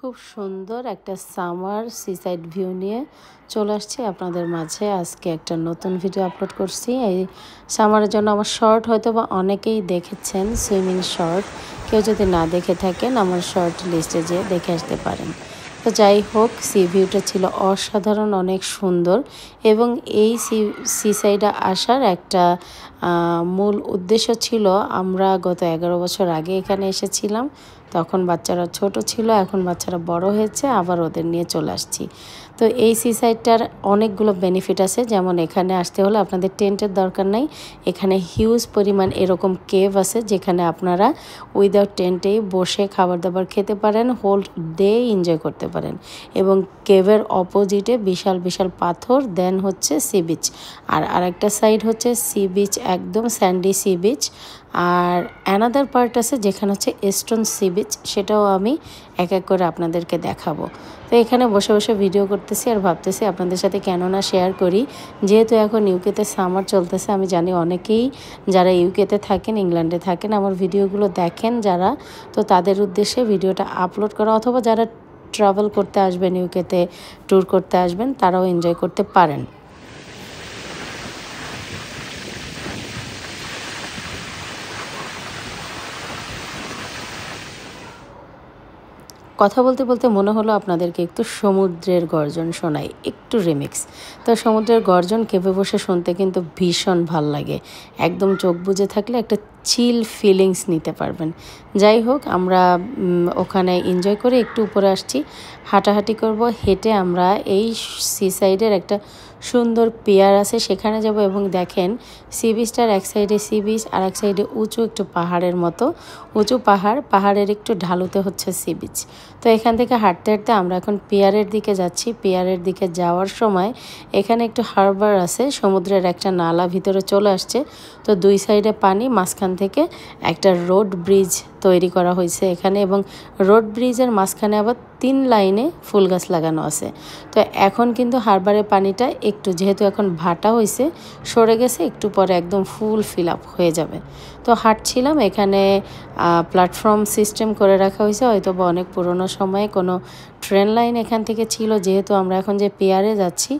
খুব সুন্দর একটা সামার সিসাইড ভিউ নিয়ে চলে আসছি আপনাদের মাঝে। আজকে একটা নতুন ভিডিও আপলোড করছি। এই সামারের জন্য আমার শর্ট হয়তো বা অনেকেই দেখেছেন, সুইমিং শর্ট। কেউ যদি না দেখে থাকেন আমার শর্ট লিস্টে যেয়ে দেখে আসতে পারেন। তো যাই হোক, সি ভিউটা ছিল অসাধারণ, অনেক সুন্দর। এবং এই সিসাইডে আসার একটা মূল উদ্দেশ্য ছিল, আমরা গত 11 বছর আগে এখানে এসেছিলাম। তখন বাচ্চারা ছোট ছিল, এখন বাচ্চারা বড় হয়েছে, আবার ওদের নিয়ে চলে আসছি। তো এই সিসাইডটার অনেকগুলো বেনিফিট আছে। যেমন এখানে আসতে হলে আপনাদের টেন্টের দরকার নাই। এখানে হিউজ পরিমাণ এরকম কেভ আছে যেখানে আপনারা উইদাউট টেন্টেই বসে খাবার দাবার খেতে পারেন, হোল ডে এনজয় করতে পারেন। এবং কেভের অপোজিটে বিশাল বিশাল পাথর, দেন হচ্ছে সি বিচ। আর আরেকটা সাইড হচ্ছে সি বিচ, একদম স্যান্ডি সি বিচ। আর অ্যানাদার পার্ট আছে যেখানে হচ্ছে স্টোন সি বিচ, সেটাও আমি এক এক করে আপনাদেরকে দেখাবো। তো এখানে বসে বসে ভিডিও করতেছি আর ভাবতেছি আপনাদের সাথে কেন না শেয়ার করি। যেহেতু এখন ইউকেতে সামার চলতেছে, আমি জানি অনেকেই যারা ইউকেতে থাকেন, ইংল্যান্ডে থাকেন, আমার ভিডিওগুলো দেখেন যারা, তো তাদের উদ্দেশ্যে ভিডিওটা আপলোড করা। অথবা যারা ট্রাভেল করতে আসবেন, ইউকেতে ট্যুর করতে আসবেন, তারাও এনজয় করতে পারেন। কথা বলতে বলতে মনে হলো আপনাদেরকে একটু সমুদ্রের গর্জন শোনাই, একটু রিমিক্স। তো সমুদ্রের গর্জন কেঁপে বসে শুনতে কিন্তু ভীষণ ভাল লাগে। একদম চোখ বুজে থাকলে একটা চিল ফিলিংস নিতে পারবেন। যাই হোক, আমরা ওখানে এনজয় করে একটু উপরে আসছি, হাঁটাহাঁটি করব। হেঁটে আমরা এই সি সাইডের একটা সুন্দর পিয়ার আছে সেখানে যাব। এবং দেখেন সি বিচটার এক সাইডে সি বিচ, আর এক সাইডে উঁচু একটু পাহাড়ের মতো উঁচু পাহাড়ের একটু ঢালুতে হচ্ছে সি বিচ। তো এখান থেকে হাঁটতে হাঁটতে আমরা এখন পিয়ারের দিকে যাচ্ছি। পিয়ারের দিকে যাওয়ার সময় এখানে একটু হারবার আছে, সমুদ্রের একটা নালা ভিতরে চলে আসছে। তো দুই সাইডে পানি, মাঝখান থেকে একটা রোড ব্রিজ তৈরি করা হয়েছে এখানে। এবং রোড ব্রিজের মাঝখানে আবার 3 লাইনে ফুল গাছ লাগানো আছে। তো এখন কিন্তু হারবারের পানিটা একটু, যেহেতু এখন ভাটা হয়েছে, সরে গেছে, একটু পরে একদম ফুল ফিল আপ হয়ে যাবে। তো হাঁটছিলাম, এখানে প্ল্যাটফর্ম সিস্টেম করে রাখা হয়েছে, হয়তো বা অনেক পুরনো সময়ে কোনো ট্রেন লাইন এখান থেকে ছিল। যেহেতু আমরা এখন যে পিয়ারে যাচ্ছি,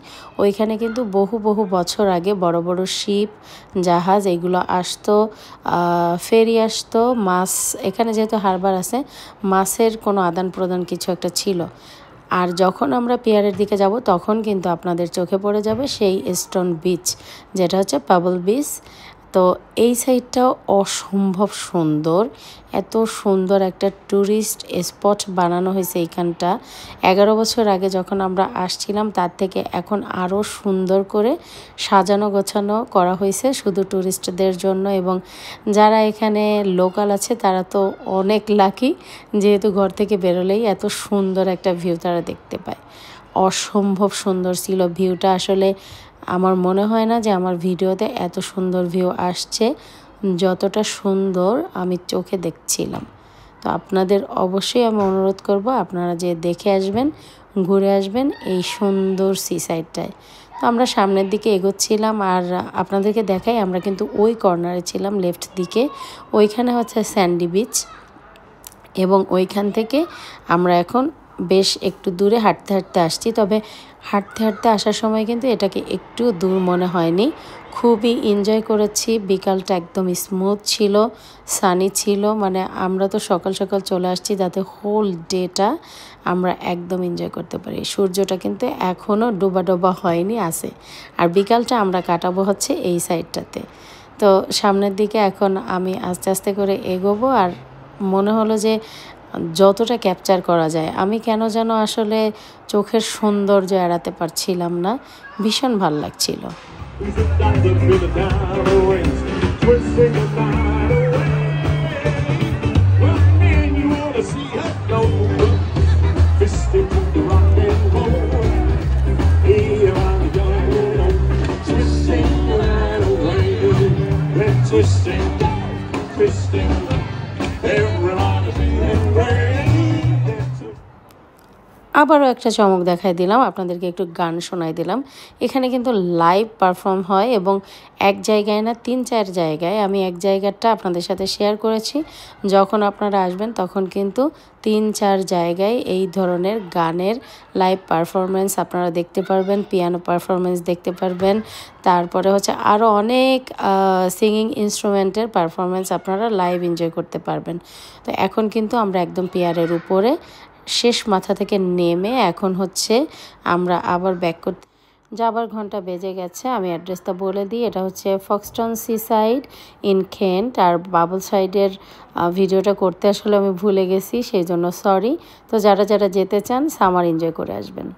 ওইখানে কিন্তু বহু বহু বছর আগে বড় বড় শিপ, জাহাজ এগুলো আসতো, ফেরি আসতো, মাছ, এখানে যেহেতু হারবার আছে, মাছের কোনো আদান প্রদান কিছু একটা ছিল। আর যখন আমরা পিয়ারের দিকে যাব তখন কিন্তু আপনাদের চোখে পড়ে যাবে সেই স্টোন বিচ, যেটা হচ্ছে পাবল বিচ। তো এই সাইডটাও অসম্ভব সুন্দর, এত সুন্দর একটা ট্যুরিস্ট স্পট বানানো হয়েছে এইখানটা। 11 বছর আগে যখন আমরা আসছিলাম তার থেকে এখন আরও সুন্দর করে সাজানো গোছানো করা হয়েছে শুধু ট্যুরিস্টদের জন্য। এবং যারা এখানে লোকাল আছে তারা তো অনেক লাকি, যেহেতু ঘর থেকে বেরোলেই এত সুন্দর একটা ভিউ তারা দেখতে পায়। অসম্ভব সুন্দর ছিল ভিউটা। আসলে আমার মনে হয় না যে আমার ভিডিওতে এত সুন্দর ভিউ আসছে, যতটা সুন্দর আমি চোখে দেখছিলাম। তো আপনাদের অবশ্যই আমি অনুরোধ করব, আপনারা যে দেখে আসবেন, ঘুরে আসবেন এই সুন্দর সি সাইডটায়। তো আমরা সামনের দিকে এগোচ্ছিলাম, আর আপনাদেরকে দেখাই আমরা কিন্তু ওই কর্নারে ছিলাম, লেফট দিকে। ওইখানে হচ্ছে স্যান্ডি বিচ। এবং ওইখান থেকে আমরা এখন বেশ একটু দূরে হাঁটতে হাঁটতে আসছি। তবে হাঁটতে হাঁটতে আসার সময় কিন্তু এটাকে একটু দূর মনে হয়নি, খুবই এনজয় করেছি। বিকালটা একদম স্মুথ ছিল, সানি ছিল। মানে আমরা তো সকাল সকাল চলে আসছি যাতে হোল ডেটা আমরা একদম এনজয় করতে পারি। সূর্যটা কিন্তু এখনও ডোবা ডোবা হয়নি, আছে। আর বিকালটা আমরা কাটাবো হচ্ছে এই সাইডটাতে। তো সামনের দিকে এখন আমি আস্তে আস্তে করে এগোবো। আর মনে হলো যে যতটা ক্যাপচার করা যায়, আমি কেন যেন আসলে চোখের সৌন্দর্য এড়াতে পারছিলাম না, ভীষণ ভালো লাগছিল। আবারও একটা চমক দেখাই দিলাম, আপনাদেরকে একটু গান শোনাই দিলাম। এখানে কিন্তু লাইভ পারফর্ম হয় এবং এক জায়গায় না 3-4 জায়গায়। আমি এক জায়গাটা আপনাদের সাথে শেয়ার করেছি। যখন আপনারা আসবেন তখন কিন্তু 3-4 জায়গায় এই ধরনের গানের লাইভ পারফরমেন্স আপনারা দেখতে পারবেন, পিয়ানো পারফরমেন্স দেখতে পারবেন, তারপরে হচ্ছে আরও অনেক সিঙ্গিং ইনস্ট্রুমেন্টের পারফরমেন্স আপনারা লাইভ এনজয় করতে পারবেন। তো এখন কিন্তু আমরা একদম পিয়ারের উপরে শেষ মাথা থেকে নেমে এখন হচ্ছে আমরা আবার ব্যাক করতে যাবার ঘন্টা বেজে গেছে। আমি অ্যাড্রেসটা বলে দিই, এটা হচ্ছে Foxton seaside in Kent. আর বাবল সাইডের ভিডিওটা করতে আসলে আমি ভুলে গেছি, সেই জন্য সরি। তো যারা যারা যেতে চান সামার এনজয় করে আসবেন।